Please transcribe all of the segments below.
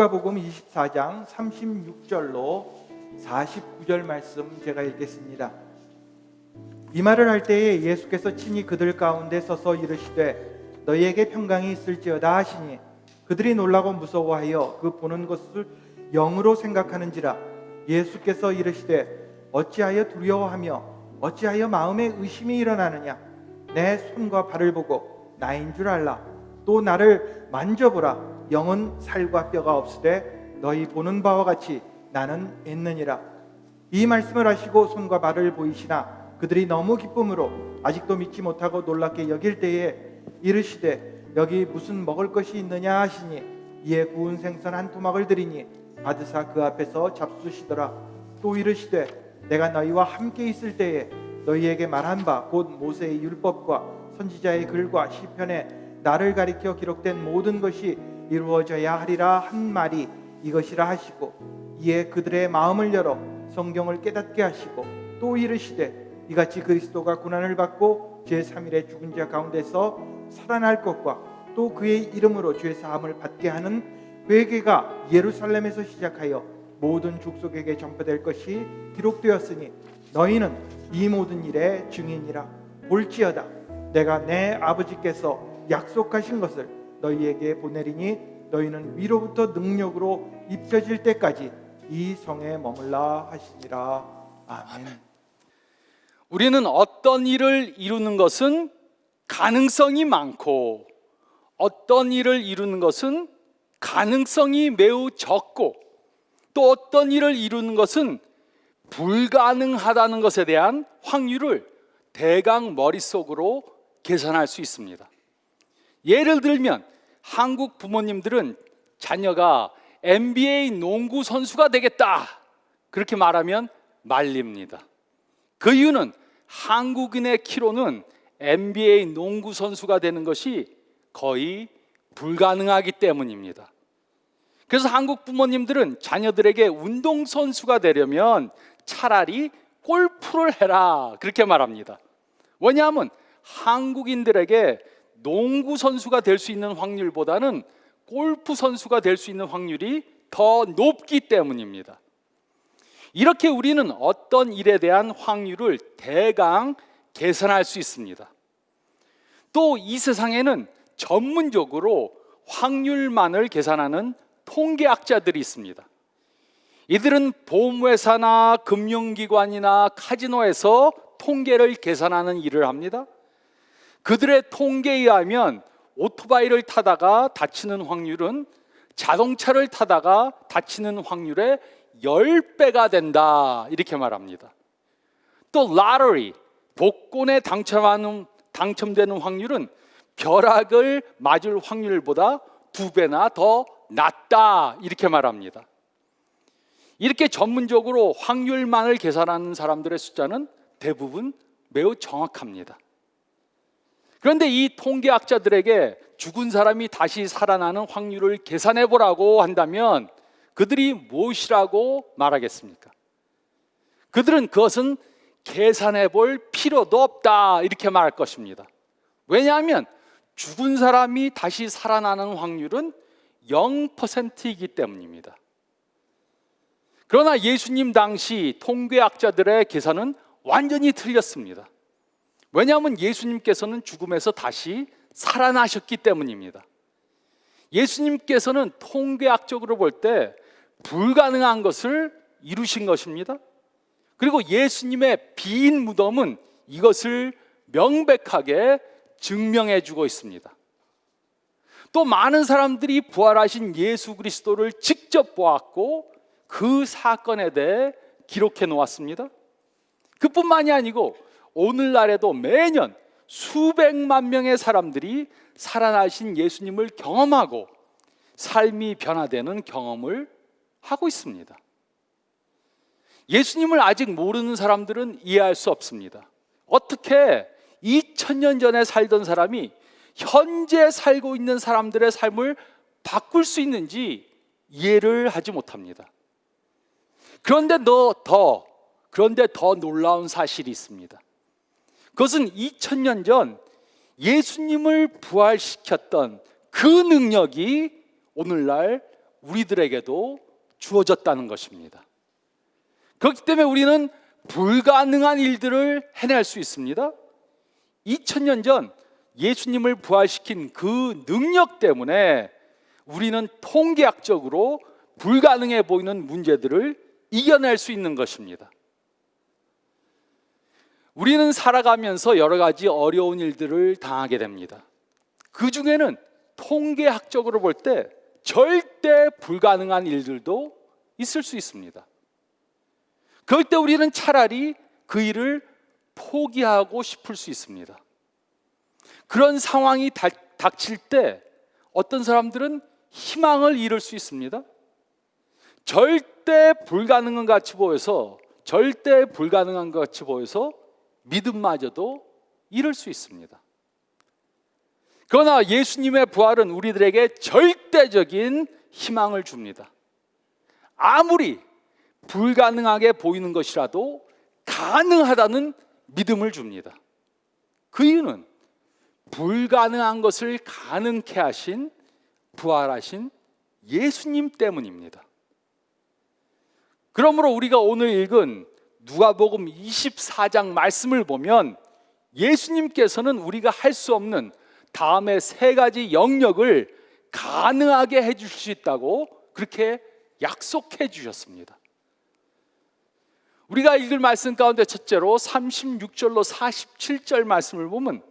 누가복음 24장 36절로 49절 말씀 제가 읽겠습니다. 이 말을 할 때에 예수께서 친히 그들 가운데 서서 이르시되 너희에게 평강이 있을지어다 하시니 그들이 놀라고 무서워하여 그 보는 것을 영으로 생각하는지라. 예수께서 이르시되 어찌하여 두려워하며 어찌하여 마음에 의심이 일어나느냐. 내 손과 발을 보고 나인 줄 알라. 또 나를 만져보라. 영은 살과 뼈가 없으되 너희 보는 바와 같이 나는 있느니라. 이 말씀을 하시고 손과 발을 보이시나 그들이 너무 기쁨으로 아직도 믿지 못하고 놀랍게 여길 때에 이르시되 여기 무슨 먹을 것이 있느냐 하시니 이에 구운 생선 한 토막을 드리니 받으사 그 앞에서 잡수시더라. 또 이르시되 내가 너희와 함께 있을 때에 너희에게 말한 바 곧 모세의 율법과 선지자의 글과 시편에 나를 가리켜 기록된 모든 것이 이루어져야 하리라 한 말이 이것이라 하시고 이에 그들의 마음을 열어 성경을 깨닫게 하시고 또 이르시되 이같이 그리스도가 고난을 받고 제3일에 죽은 자 가운데서 살아날 것과 또 그의 이름으로 죄 사함을 받게 하는 회개가 예루살렘에서 시작하여 모든 족속에게 전파될 것이 기록되었으니 너희는 이 모든 일의 증인이라. 볼지어다 내가 내 아버지께서 약속하신 것을 너희에게 보내리니 너희는 위로부터 능력으로 입혀질 때까지 이 성에 머물라 하시니라. 아멘. 우리는 어떤 일을 이루는 것은 가능성이 많고 어떤 일을 이루는 것은 가능성이 매우 적고 또 어떤 일을 이루는 것은 불가능하다는 것에 대한 확률을 대강 머릿속으로 계산할 수 있습니다. 예를 들면 한국 부모님들은 자녀가 NBA 농구 선수가 되겠다 그렇게 말하면 말립니다. 그 이유는 한국인의 키로는 NBA 농구 선수가 되는 것이 거의 불가능하기 때문입니다. 그래서 한국 부모님들은 자녀들에게 운동선수가 되려면 차라리 골프를 해라 그렇게 말합니다. 왜냐하면 한국인들에게 농구 선수가 될 수 있는 확률보다는 골프 선수가 될 수 있는 확률이 더 높기 때문입니다. 이렇게 우리는 어떤 일에 대한 확률을 대강 계산할 수 있습니다. 또 이 세상에는 전문적으로 확률만을 계산하는 통계학자들이 있습니다. 이들은 보험회사나 금융기관이나 카지노에서 통계를 계산하는 일을 합니다. 그들의 통계에 의하면 오토바이를 타다가 다치는 확률은 자동차를 타다가 다치는 확률의 10배가 된다 이렇게 말합니다. 또 라터리, 복권에 당첨되는 확률은 벼락을 맞을 확률보다 2배나 더 낮다 이렇게 말합니다. 이렇게 전문적으로 확률만을 계산하는 사람들의 숫자는 대부분 매우 정확합니다. 그런데 이 통계학자들에게 죽은 사람이 다시 살아나는 확률을 계산해 보라고 한다면 그들이 무엇이라고 말하겠습니까? 그들은 그것은 계산해 볼 필요도 없다 이렇게 말할 것입니다. 왜냐하면 죽은 사람이 다시 살아나는 확률은 0%이기 때문입니다. 그러나 예수님 당시 통계학자들의 계산은 완전히 틀렸습니다. 왜냐하면 예수님께서는 죽음에서 다시 살아나셨기 때문입니다. 예수님께서는 통계학적으로 볼 때 불가능한 것을 이루신 것입니다. 그리고 예수님의 빈 무덤은 이것을 명백하게 증명해 주고 있습니다. 또 많은 사람들이 부활하신 예수 그리스도를 직접 보았고 그 사건에 대해 기록해 놓았습니다. 그뿐만이 아니고 오늘날에도 매년 수백만 명의 사람들이 살아나신 예수님을 경험하고 삶이 변화되는 경험을 하고 있습니다. 예수님을 아직 모르는 사람들은 이해할 수 없습니다. 어떻게 2000년 전에 살던 사람이 현재 살고 있는 사람들의 삶을 바꿀 수 있는지 이해를 하지 못합니다. 그런데 더 놀라운 사실이 있습니다. 그것은 2000년 전 예수님을 부활시켰던 그 능력이 오늘날 우리들에게도 주어졌다는 것입니다. 그렇기 때문에 우리는 불가능한 일들을 해낼 수 있습니다. 2000년 전 예수님을 부활시킨 그 능력 때문에 우리는 통계학적으로 불가능해 보이는 문제들을 이겨낼 수 있는 것입니다. 우리는 살아가면서 여러 가지 어려운 일들을 당하게 됩니다. 그 중에는 통계학적으로 볼 때 절대 불가능한 일들도 있을 수 있습니다. 그럴 때 우리는 차라리 그 일을 포기하고 싶을 수 있습니다. 그런 상황이 닥칠 때 어떤 사람들은 희망을 잃을 수 있습니다. 절대 불가능한 것 같이 보여서 믿음마저도 잃을 수 있습니다. 그러나 예수님의 부활은 우리들에게 절대적인 희망을 줍니다. 아무리 불가능하게 보이는 것이라도 가능하다는 믿음을 줍니다. 그 이유는 불가능한 것을 가능케 하신 부활하신 예수님 때문입니다. 그러므로 우리가 오늘 읽은 누가복음 24장 말씀을 보면 예수님께서는 우리가 할 수 없는 다음에 세 가지 영역을 가능하게 해주실 수 있다고 그렇게 약속해 주셨습니다. 우리가 읽을 말씀 가운데 첫째로 36절로 47절 말씀을 보면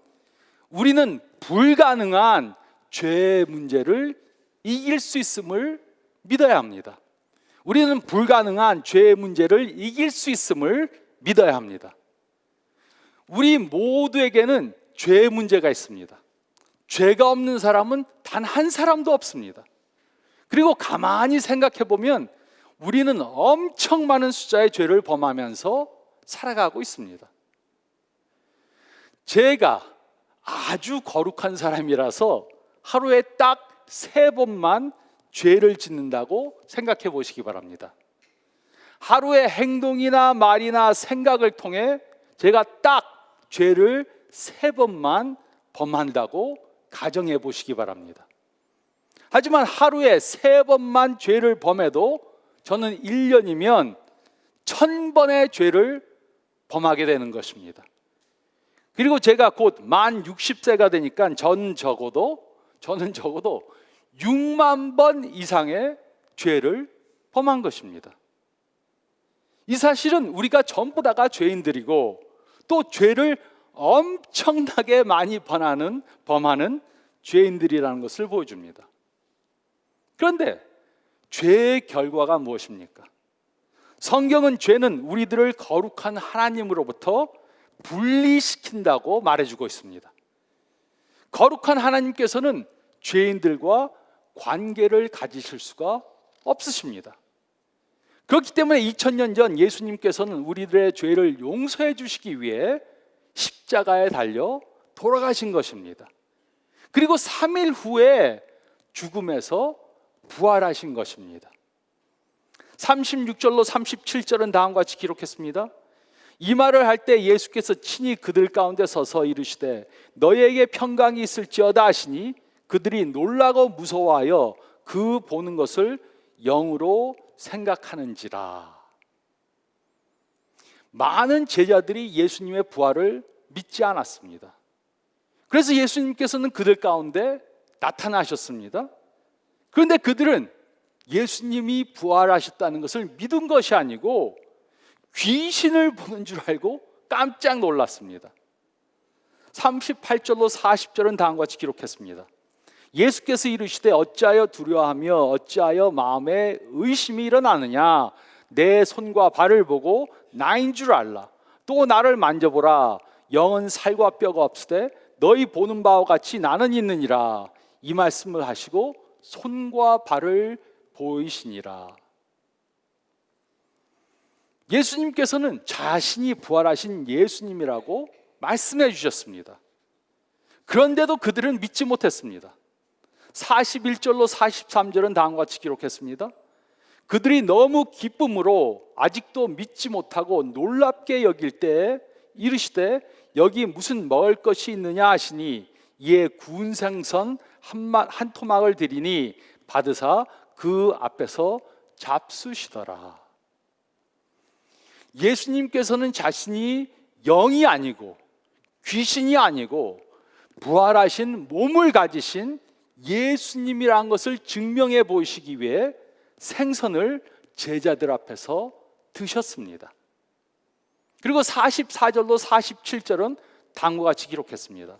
우리는 불가능한 죄의 문제를 이길 수 있음을 믿어야 합니다. 우리는 불가능한 죄의 문제를 이길 수 있음을 믿어야 합니다. 우리 모두에게는 죄의 문제가 있습니다. 죄가 없는 사람은 단 한 사람도 없습니다. 그리고 가만히 생각해 보면 우리는 엄청 많은 숫자의 죄를 범하면서 살아가고 있습니다. 제가 아주 거룩한 사람이라서 하루에 딱 3번만 죄를 짓는다고 생각해 보시기 바랍니다. 하루에 행동이나 말이나 생각을 통해 제가 딱 죄를 3번만 범한다고 가정해 보시기 바랍니다. 하지만 하루에 3번만 죄를 범해도 저는 1년이면 1000번의 죄를 범하게 되는 것입니다. 그리고 제가 곧 만 60세가 되니까 저는 적어도 6만 번 이상의 죄를 범한 것입니다. 이 사실은 우리가 전부 다가 죄인들이고 또 죄를 엄청나게 많이 범하는 죄인들이라는 것을 보여줍니다. 그런데 죄의 결과가 무엇입니까? 성경은 죄는 우리들을 거룩한 하나님으로부터 분리시킨다고 말해주고 있습니다. 거룩한 하나님께서는 죄인들과 관계를 가지실 수가 없으십니다. 그렇기 때문에 2000년 전 예수님께서는 우리들의 죄를 용서해 주시기 위해 십자가에 달려 돌아가신 것입니다. 그리고 3일 후에 죽음에서 부활하신 것입니다. 36절로 37절은 다음과 같이 기록했습니다. 이 말을 할 때 예수께서 친히 그들 가운데 서서 이르시되 너희에게 평강이 있을지어다 하시니 그들이 놀라고 무서워하여 그 보는 것을 영으로 생각하는지라. 많은 제자들이 예수님의 부활을 믿지 않았습니다. 그래서 예수님께서는 그들 가운데 나타나셨습니다. 그런데 그들은 예수님이 부활하셨다는 것을 믿은 것이 아니고 귀신을 보는 줄 알고 깜짝 놀랐습니다. 38절로 40절은 다음과 같이 기록했습니다. 예수께서 이르시되 어찌하여 두려워하며 어찌하여 마음에 의심이 일어나느냐. 내 손과 발을 보고 나인 줄 알라. 또 나를 만져보라. 영은 살과 뼈가 없으되 너희 보는 바와 같이 나는 있느니라. 이 말씀을 하시고 손과 발을 보이시니라. 예수님께서는 자신이 부활하신 예수님이라고 말씀해 주셨습니다. 그런데도 그들은 믿지 못했습니다. 41절로 43절은 다음과 같이 기록했습니다. 그들이 너무 기쁨으로 아직도 믿지 못하고 놀랍게 여길 때에 이르시되 여기 무슨 먹을 것이 있느냐 하시니 이에 구운 생선 한 토막을 드리니 받으사 그 앞에서 잡수시더라. 예수님께서는 자신이 영이 아니고 귀신이 아니고 부활하신 몸을 가지신 예수님이라는 것을 증명해 보이시기 위해 생선을 제자들 앞에서 드셨습니다. 그리고 44절로 47절은 다음과 같이 기록했습니다.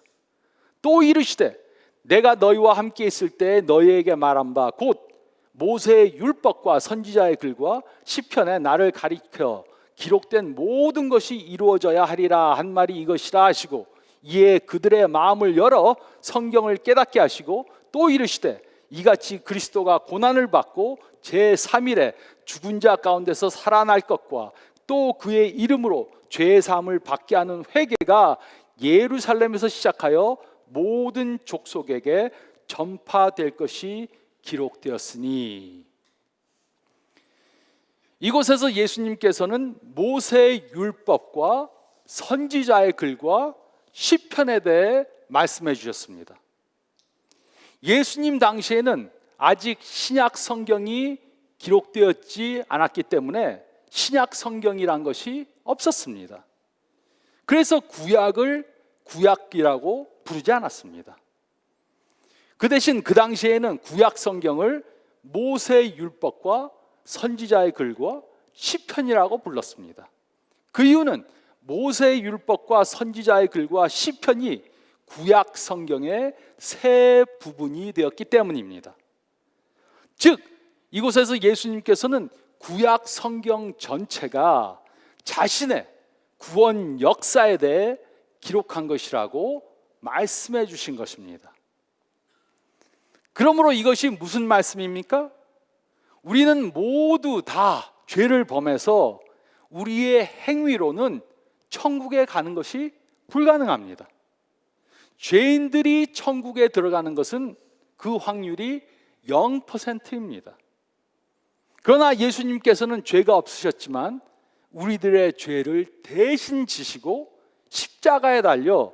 또 이르시되 내가 너희와 함께 있을 때 너희에게 말한 바 곧 모세의 율법과 선지자의 글과 시편에 나를 가리켜 기록된 모든 것이 이루어져야 하리라 한 말이 이것이라 하시고 이에 그들의 마음을 열어 성경을 깨닫게 하시고 또 이르시되 이같이 그리스도가 고난을 받고 제3일에 죽은 자 가운데서 살아날 것과 또 그의 이름으로 죄의 사함을 받게 하는 회개가 예루살렘에서 시작하여 모든 족속에게 전파될 것이 기록되었으니. 이곳에서 예수님께서는 모세의 율법과 선지자의 글과 시편에 대해 말씀해 주셨습니다. 예수님 당시에는 아직 신약 성경이 기록되었지 않았기 때문에 신약 성경이란 것이 없었습니다. 그래서 구약을 구약이라고 부르지 않았습니다. 그 대신 그 당시에는 구약 성경을 모세의 율법과 선지자의 글과 시편이라고 불렀습니다. 그 이유는 모세의 율법과 선지자의 글과 시편이 구약 성경의 세 부분이 되었기 때문입니다. 즉 이곳에서 예수님께서는 구약 성경 전체가 자신의 구원 역사에 대해 기록한 것이라고 말씀해 주신 것입니다. 그러므로 이것이 무슨 말씀입니까? 우리는 모두 다 죄를 범해서 우리의 행위로는 천국에 가는 것이 불가능합니다. 죄인들이 천국에 들어가는 것은 그 확률이 0%입니다. 그러나 예수님께서는 죄가 없으셨지만 우리들의 죄를 대신 지시고 십자가에 달려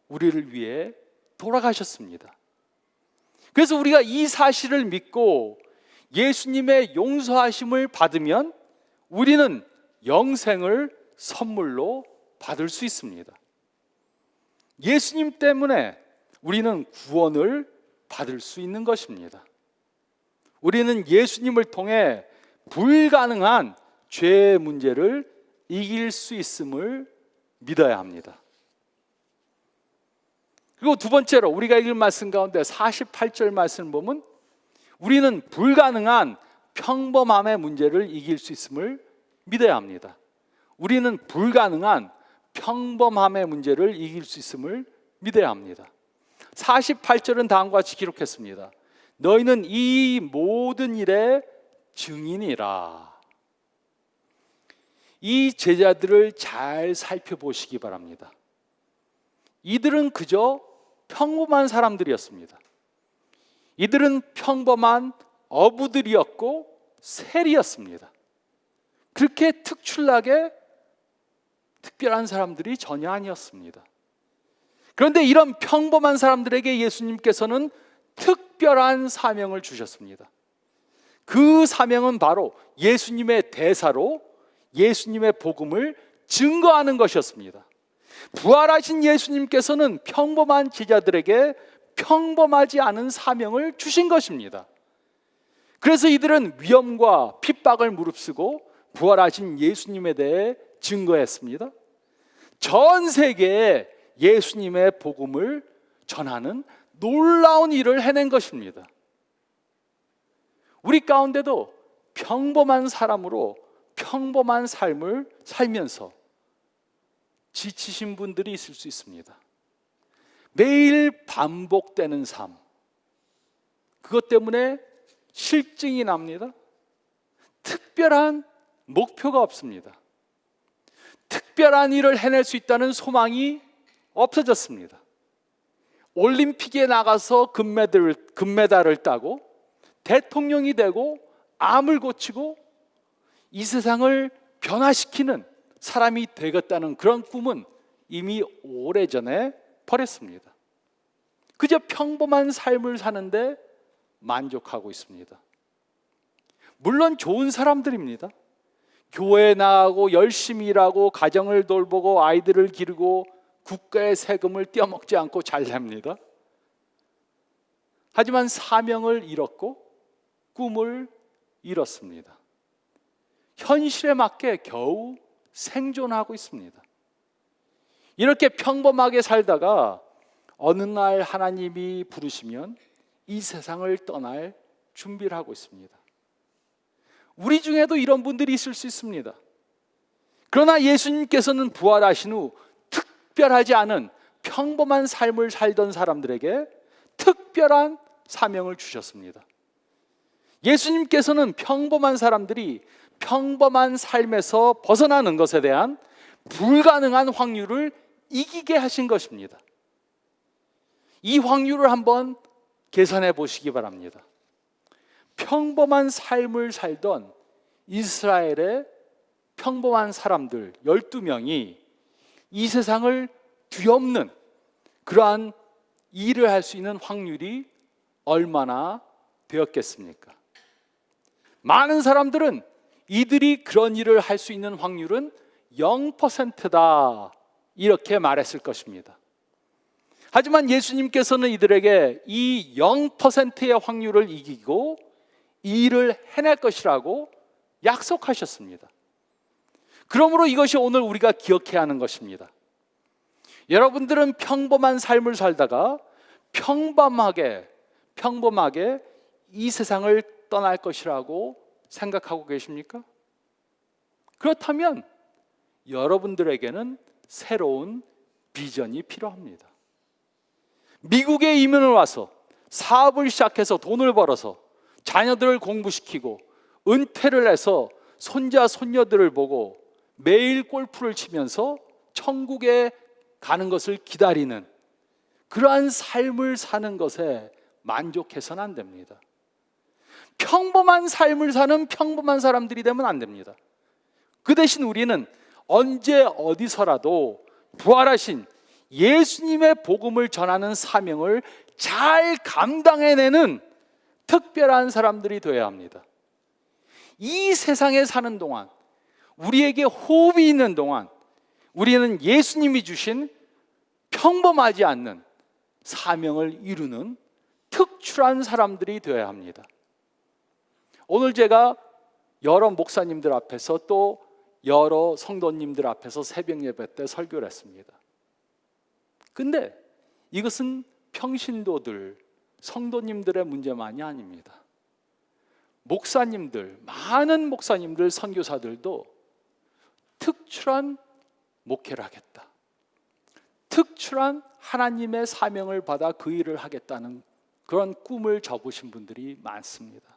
우리를 위해 돌아가셨습니다. 그래서 우리가 이 사실을 믿고 예수님의 용서하심을 받으면 우리는 영생을 선물로 받을 수 있습니다. 예수님 때문에 우리는 구원을 받을 수 있는 것입니다. 우리는 예수님을 통해 불가능한 죄의 문제를 이길 수 있음을 믿어야 합니다. 그리고 두 번째로 우리가 읽은 말씀 가운데 48절 말씀을 보면 우리는 불가능한 평범함의 문제를 이길 수 있음을 믿어야 합니다. 우리는 불가능한 평범함의 문제를 이길 수 있음을 믿어야 합니다. 48절은 다음과 같이 기록했습니다. 너희는 이 모든 일의 증인이라. 이 제자들을 잘 살펴보시기 바랍니다. 이들은 그저 평범한 사람들이었습니다. 이들은 평범한 어부들이었고 세리였습니다. 그렇게 특출나게 특별한 사람들이 전혀 아니었습니다. 그런데 이런 평범한 사람들에게 예수님께서는 특별한 사명을 주셨습니다. 그 사명은 바로 예수님의 대사로 예수님의 복음을 증거하는 것이었습니다. 부활하신 예수님께서는 평범한 제자들에게 평범하지 않은 사명을 주신 것입니다. 그래서 이들은 위험과 핍박을 무릅쓰고 부활하신 예수님에 대해 증거했습니다. 전 세계에 예수님의 복음을 전하는 놀라운 일을 해낸 것입니다. 우리 가운데도 평범한 사람으로 평범한 삶을 살면서 지치신 분들이 있을 수 있습니다. 매일 반복되는 삶, 그것 때문에 실증이 납니다. 특별한 목표가 없습니다. 특별한 일을 해낼 수 있다는 소망이 없어졌습니다. 올림픽에 나가서 금메달을 따고 대통령이 되고 암을 고치고 이 세상을 변화시키는 사람이 되겠다는 그런 꿈은 이미 오래전에 버렸습니다. 그저 평범한 삶을 사는데 만족하고 있습니다. 물론 좋은 사람들입니다. 교회에 나가고 열심히 일하고 가정을 돌보고 아이들을 기르고 국가의 세금을 떼어먹지 않고 잘 삽니다. 하지만 사명을 잃었고 꿈을 잃었습니다. 현실에 맞게 겨우 생존하고 있습니다. 이렇게 평범하게 살다가 어느 날 하나님이 부르시면 이 세상을 떠날 준비를 하고 있습니다. 우리 중에도 이런 분들이 있을 수 있습니다. 그러나 예수님께서는 부활하신 후 특별하지 않은 평범한 삶을 살던 사람들에게 특별한 사명을 주셨습니다. 예수님께서는 평범한 사람들이 평범한 삶에서 벗어나는 것에 대한 불가능한 확률을 이기게 하신 것입니다. 이 확률을 한번 계산해 보시기 바랍니다. 평범한 삶을 살던 이스라엘의 평범한 사람들 12명이 이 세상을 뒤엎는 그러한 일을 할 수 있는 확률이 얼마나 되었겠습니까? 많은 사람들은 이들이 그런 일을 할 수 있는 확률은 0%다 이렇게 말했을 것입니다. 하지만 예수님께서는 이들에게 이 0%의 확률을 이기고 이 일을 해낼 것이라고 약속하셨습니다. 그러므로 이것이 오늘 우리가 기억해야 하는 것입니다. 여러분들은 평범한 삶을 살다가 평범하게 이 세상을 떠날 것이라고 생각하고 계십니까? 그렇다면 여러분들에게는 새로운 비전이 필요합니다. 미국에 이민을 와서 사업을 시작해서 돈을 벌어서 자녀들을 공부시키고 은퇴를 해서 손자 손녀들을 보고 매일 골프를 치면서 천국에 가는 것을 기다리는 그러한 삶을 사는 것에 만족해서는 안 됩니다. 평범한 삶을 사는 평범한 사람들이 되면 안 됩니다. 그 대신 우리는 언제 어디서라도 부활하신 예수님의 복음을 전하는 사명을 잘 감당해내는 특별한 사람들이 되어야 합니다. 이 세상에 사는 동안, 우리에게 호흡이 있는 동안 우리는 예수님이 주신 평범하지 않는 사명을 이루는 특출한 사람들이 되어야 합니다. 오늘 제가 여러 목사님들 앞에서 또 여러 성도님들 앞에서 새벽 예배 때 설교를 했습니다. 근데 이것은 평신도들, 성도님들의 문제만이 아닙니다. 목사님들, 많은 목사님들, 선교사들도 특출한 목회를 하겠다, 특출한 하나님의 사명을 받아 그 일을 하겠다는 그런 꿈을 접으신 분들이 많습니다.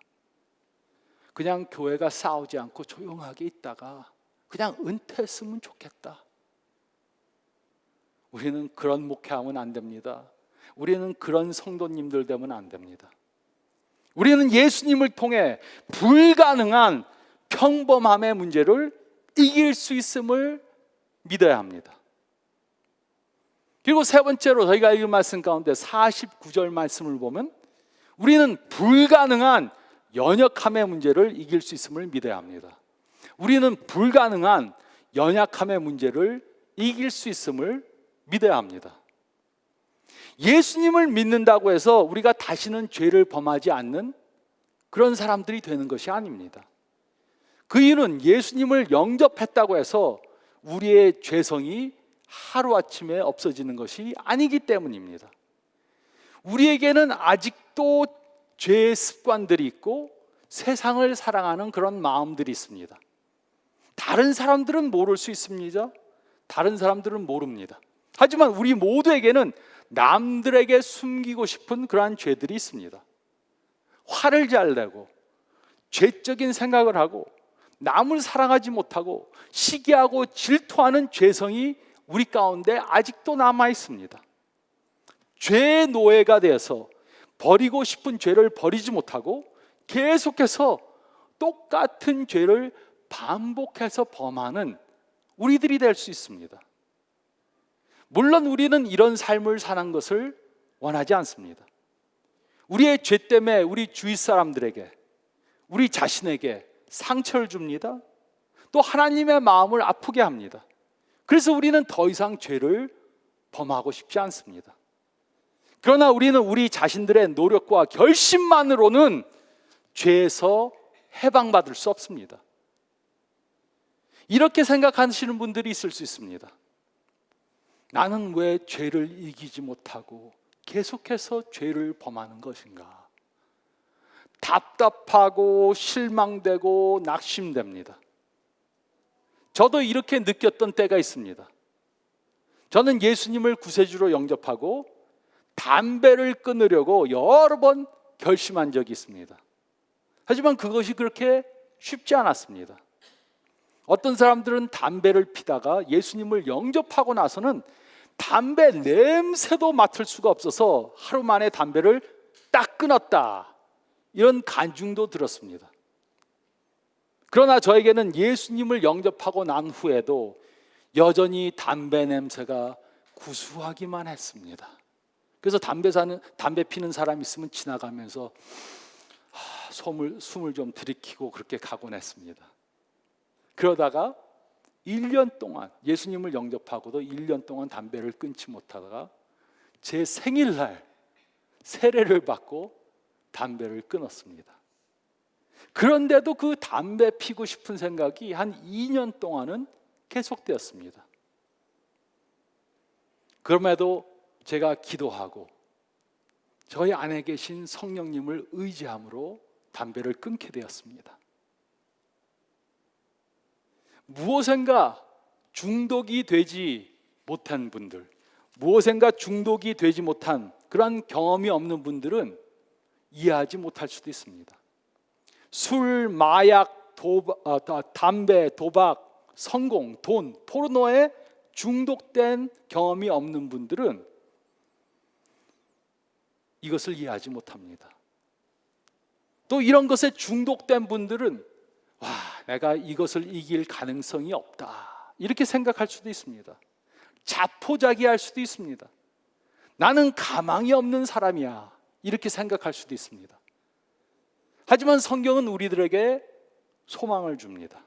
그냥 교회가 싸우지 않고 조용하게 있다가 그냥 은퇴했으면 좋겠다. 우리는 그런 목회하면 안 됩니다. 우리는 그런 성도님들 되면 안 됩니다. 우리는 예수님을 통해 불가능한 평범함의 문제를 이길 수 있음을 믿어야 합니다. 그리고 세 번째로 저희가 읽은 말씀 가운데 49절 말씀을 보면 우리는 불가능한 연약함의 문제를 이길 수 있음을 믿어야 합니다. 우리는 불가능한 연약함의 문제를 이길 수 있음을 믿어야 합니다. 예수님을 믿는다고 해서 우리가 다시는 죄를 범하지 않는 그런 사람들이 되는 것이 아닙니다. 그 이유는 예수님을 영접했다고 해서 우리의 죄성이 하루아침에 없어지는 것이 아니기 때문입니다. 우리에게는 아직도 죄의 습관들이 있고 세상을 사랑하는 그런 마음들이 있습니다. 다른 사람들은 모를 수 있습니다. 다른 사람들은 모릅니다. 하지만 우리 모두에게는 남들에게 숨기고 싶은 그러한 죄들이 있습니다. 화를 잘 내고 죄적인 생각을 하고 남을 사랑하지 못하고 시기하고 질투하는 죄성이 우리 가운데 아직도 남아 있습니다. 죄의 노예가 되어서 버리고 싶은 죄를 버리지 못하고 계속해서 똑같은 죄를 반복해서 범하는 우리들이 될 수 있습니다. 물론 우리는 이런 삶을 사는 것을 원하지 않습니다. 우리의 죄 때문에 우리 주위 사람들에게, 우리 자신에게 상처를 줍니다. 또 하나님의 마음을 아프게 합니다. 그래서 우리는 더 이상 죄를 범하고 싶지 않습니다. 그러나 우리는 우리 자신들의 노력과 결심만으로는 죄에서 해방받을 수 없습니다. 이렇게 생각하시는 분들이 있을 수 있습니다. 나는 왜 죄를 이기지 못하고 계속해서 죄를 범하는 것인가? 답답하고 실망되고 낙심됩니다. 저도 이렇게 느꼈던 때가 있습니다. 저는 예수님을 구세주로 영접하고 담배를 끊으려고 여러 번 결심한 적이 있습니다. 하지만 그것이 그렇게 쉽지 않았습니다. 어떤 사람들은 담배를 피다가 예수님을 영접하고 나서는 담배 냄새도 맡을 수가 없어서 하루 만에 담배를 딱 끊었다, 이런 간증도 들었습니다. 그러나 저에게는 예수님을 영접하고 난 후에도 여전히 담배 냄새가 구수하기만 했습니다. 그래서 담배 피는 사람 있으면 지나가면서 숨을 좀 들이키고 그렇게 가곤 했습니다. 그러다가 1년 동안, 예수님을 영접하고도 1년 동안 담배를 끊지 못하다가 제 생일날 세례를 받고 담배를 끊었습니다. 그런데도 그 담배 피고 싶은 생각이 한 2년 동안은 계속되었습니다. 그럼에도 제가 기도하고 저희 안에 계신 성령님을 의지함으로 담배를 끊게 되었습니다. 무엇인가 중독이 되지 못한 분들, 무엇인가 중독이 되지 못한 그러한 경험이 없는 분들은 이해하지 못할 수도 있습니다. 술, 마약, 담배, 도박, 성공, 돈, 포르노에 중독된 경험이 없는 분들은 이것을 이해하지 못합니다. 또 이런 것에 중독된 분들은 내가 이것을 이길 가능성이 없다, 이렇게 생각할 수도 있습니다. 자포자기할 수도 있습니다. 나는 가망이 없는 사람이야, 이렇게 생각할 수도 있습니다. 하지만 성경은 우리들에게 소망을 줍니다.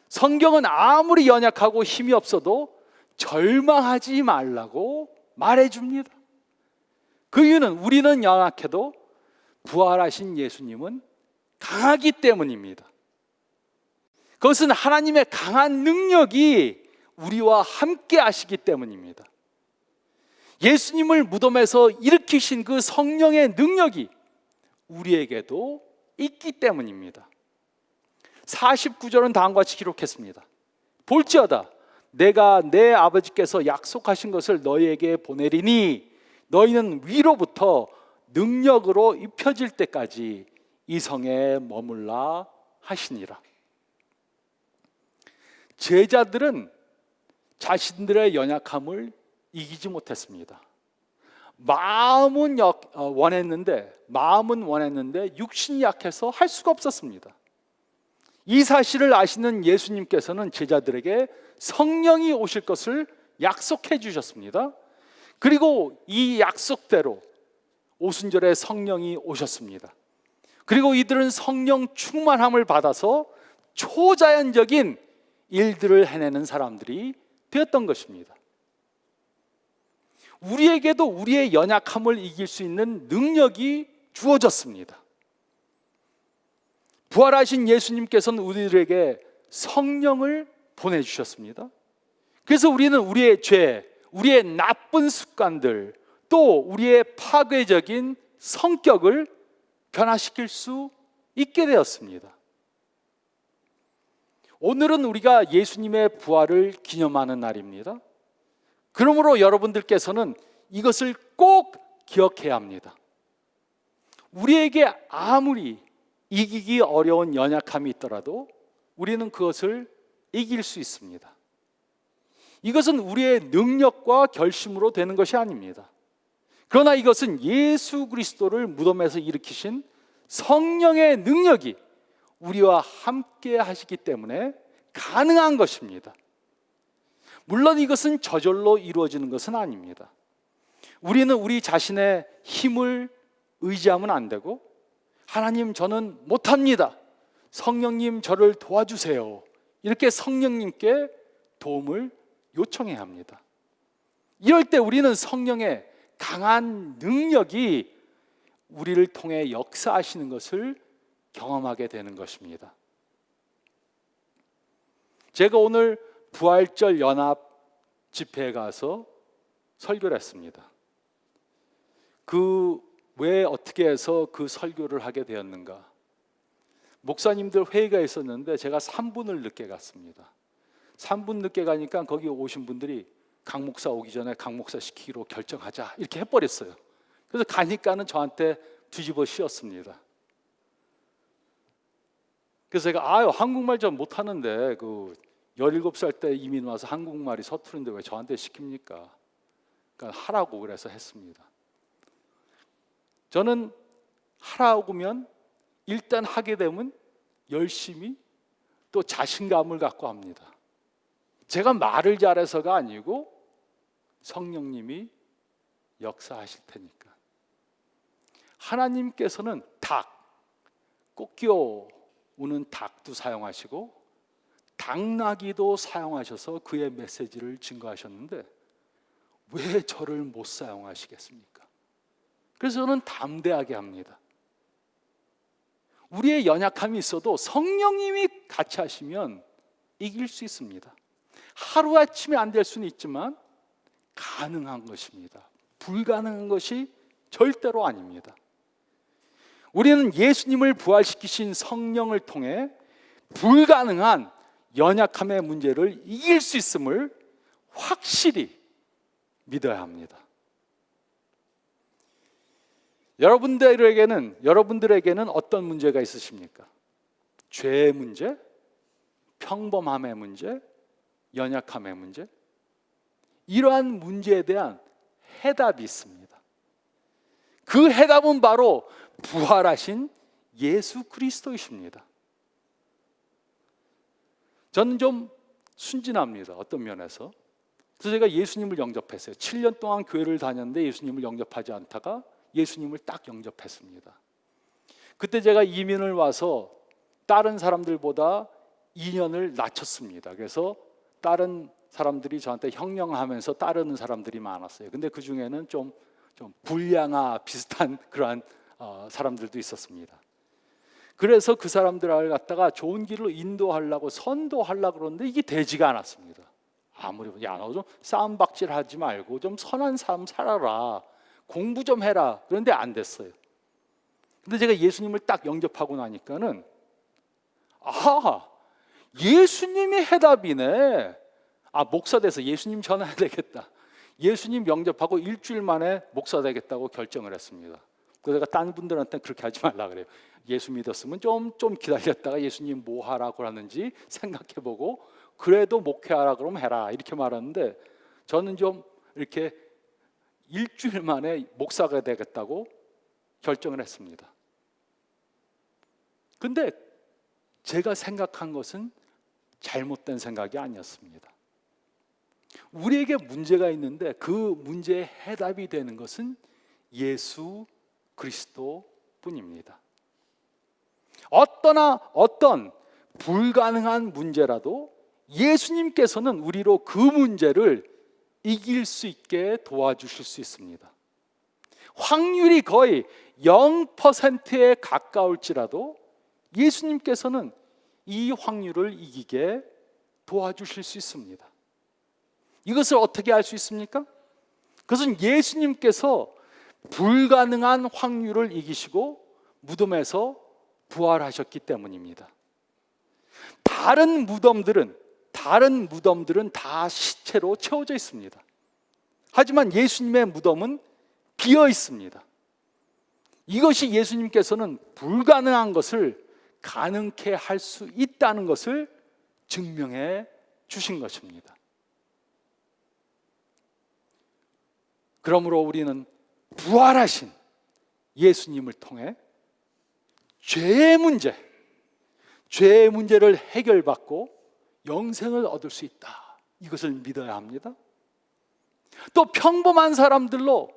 성경은 아무리 연약하고 힘이 없어도 절망하지 말라고 말해줍니다. 그 이유는 우리는 연약해도 부활하신 예수님은 강하기 때문입니다. 그것은 하나님의 강한 능력이 우리와 함께 하시기 때문입니다. 예수님을 무덤에서 일으키신 그 성령의 능력이 우리에게도 있기 때문입니다. 49절은 다음과 같이 기록했습니다. 볼지어다 내가 내 아버지께서 약속하신 것을 너희에게 보내리니 너희는 위로부터 능력으로 입혀질 때까지 이 성에 머물라 하시니라. 제자들은 자신들의 연약함을 이기지 못했습니다. 마음은 원했는데 육신이 약해서 할 수가 없었습니다. 이 사실을 아시는 예수님께서는 제자들에게 성령이 오실 것을 약속해 주셨습니다. 그리고 이 약속대로 오순절에 성령이 오셨습니다. 그리고 이들은 성령 충만함을 받아서 초자연적인 일들을 해내는 사람들이 되었던 것입니다. 우리에게도 우리의 연약함을 이길 수 있는 능력이 주어졌습니다. 부활하신 예수님께서는 우리들에게 성령을 보내주셨습니다. 그래서 우리는 우리의 죄, 우리의 나쁜 습관들, 또 우리의 파괴적인 성격을 변화시킬 수 있게 되었습니다. 오늘은 우리가 예수님의 부활을 기념하는 날입니다. 그러므로 여러분들께서는 이것을 꼭 기억해야 합니다. 우리에게 아무리 이기기 어려운 연약함이 있더라도 우리는 그것을 이길 수 있습니다. 이것은 우리의 능력과 결심으로 되는 것이 아닙니다. 그러나 이것은 예수 그리스도를 무덤에서 일으키신 성령의 능력이 우리와 함께 하시기 때문에 가능한 것입니다. 물론 이것은 저절로 이루어지는 것은 아닙니다. 우리는 우리 자신의 힘을 의지하면 안 되고 하나님, 저는 못합니다. 성령님, 저를 도와주세요. 이렇게 성령님께 도움을 요청해야 합니다. 이럴 때 우리는 성령의 강한 능력이 우리를 통해 역사하시는 것을 경험하게 되는 것입니다. 제가 오늘 부활절 연합 집회에 가서 설교를 했습니다. 왜 어떻게 해서 그 설교를 하게 되었는가? 목사님들 회의가 있었는데 제가 3분을 늦게 갔습니다. 3분 늦게 가니까 거기 오신 분들이 강 목사 오기 전에 강 목사 시키기로 결정하자 이렇게 해버렸어요. 그래서 가니까는 저한테 뒤집어 씌웠습니다. 그래서 제가 한국말 좀 못하는데 17살 때 이민 와서 한국말이 서투른데 왜 저한테 시킵니까? 그러니까 하라고 그래서 했습니다. 저는 하라고면 일단 하게 되면 열심히 또 자신감을 갖고 합니다. 제가 말을 잘해서가 아니고 성령님이 역사하실 테니까. 하나님께서는 꼭 끼워오는 닭도 사용하시고 당나귀도 사용하셔서 그의 메시지를 증거하셨는데 왜 저를 못 사용하시겠습니까? 그래서 저는 담대하게 합니다. 우리의 연약함이 있어도 성령님이 같이 하시면 이길 수 있습니다. 하루아침에 안 될 수는 있지만 가능한 것입니다. 불가능한 것이 절대로 아닙니다. 우리는 예수님을 부활시키신 성령을 통해 불가능한 연약함의 문제를 이길 수 있음을 확실히 믿어야 합니다. 여러분들에게는 어떤 문제가 있으십니까? 죄의 문제, 평범함의 문제, 연약함의 문제? 이러한 문제에 대한 해답이 있습니다. 그 해답은 바로 부활하신 예수 그리스도이십니다. 저는 좀 순진합니다. 어떤 면에서. 그래서 제가 예수님을 영접했어요. 7년 동안 교회를 다녔는데 예수님을 영접하지 않다가 예수님을 딱 영접했습니다. 그때 제가 이민을 와서 다른 사람들보다 2년을 낮췄습니다. 그래서 다른 사람들이 저한테 형령하면서 따르는 사람들이 많았어요. 근데 그 중에는 좀 불량아 비슷한 그러한 사람들도 있었습니다. 그래서 그 사람들을 갖다가 좋은 길로 인도하려고 선도하려고 그러는데 이게 되지가 않았습니다. 아무리 너 좀 싸움박질하지 말고 좀 선한 삶 살아라, 공부 좀 해라. 그런데 안 됐어요. 근데 제가 예수님을 딱 영접하고 나니까는 예수님이 해답이네. 목사 돼서 예수님 전화해야 되겠다. 예수님 영접하고 일주일 만에 목사 되겠다고 결정을 했습니다. 그래서 내가 딴 분들한테 그렇게 하지 말라 그래요. 예수 믿었으면 좀 기다렸다가 예수님 뭐 하라고 하는지 생각해보고 그래도 목회하라 그러면 해라 이렇게 말하는데 저는 좀 이렇게 일주일 만에 목사가 되겠다고 결정을 했습니다. 근데 제가 생각한 것은 잘못된 생각이 아니었습니다. 우리에게 문제가 있는데 그 문제의 해답이 되는 것은 예수 그리스도뿐입니다. 어떤 불가능한 문제라도 예수님께서는 우리로 그 문제를 이길 수 있게 도와주실 수 있습니다. 확률이 거의 0%에 가까울지라도 예수님께서는 이 확률을 이기게 도와주실 수 있습니다. 이것을 어떻게 알 수 있습니까? 그것은 예수님께서 불가능한 확률을 이기시고 무덤에서 부활하셨기 때문입니다. 다른 무덤들은 다 시체로 채워져 있습니다. 하지만 예수님의 무덤은 비어 있습니다. 이것이 예수님께서는 불가능한 것을 가능케 할 수 있다는 것을 증명해 주신 것입니다. 그러므로 우리는 부활하신 예수님을 통해 죄의 문제를 해결받고 영생을 얻을 수 있다. 이것을 믿어야 합니다. 또 평범한 사람들로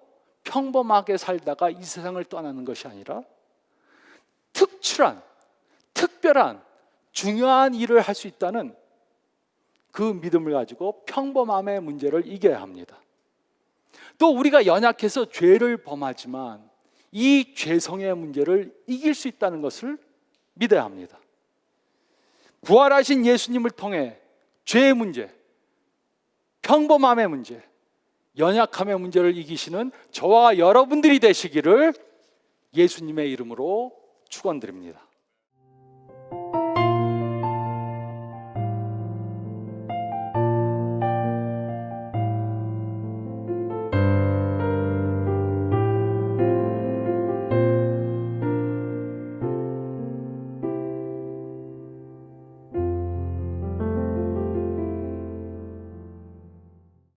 평범하게 살다가 이 세상을 떠나는 것이 아니라 특출한, 특별한, 중요한 일을 할 수 있다는 그 믿음을 가지고 평범함의 문제를 이겨야 합니다. 또 우리가 연약해서 죄를 범하지만 이 죄성의 문제를 이길 수 있다는 것을 믿어야 합니다. 부활하신 예수님을 통해 죄의 문제, 평범함의 문제, 연약함의 문제를 이기시는 저와 여러분들이 되시기를 예수님의 이름으로 축원드립니다.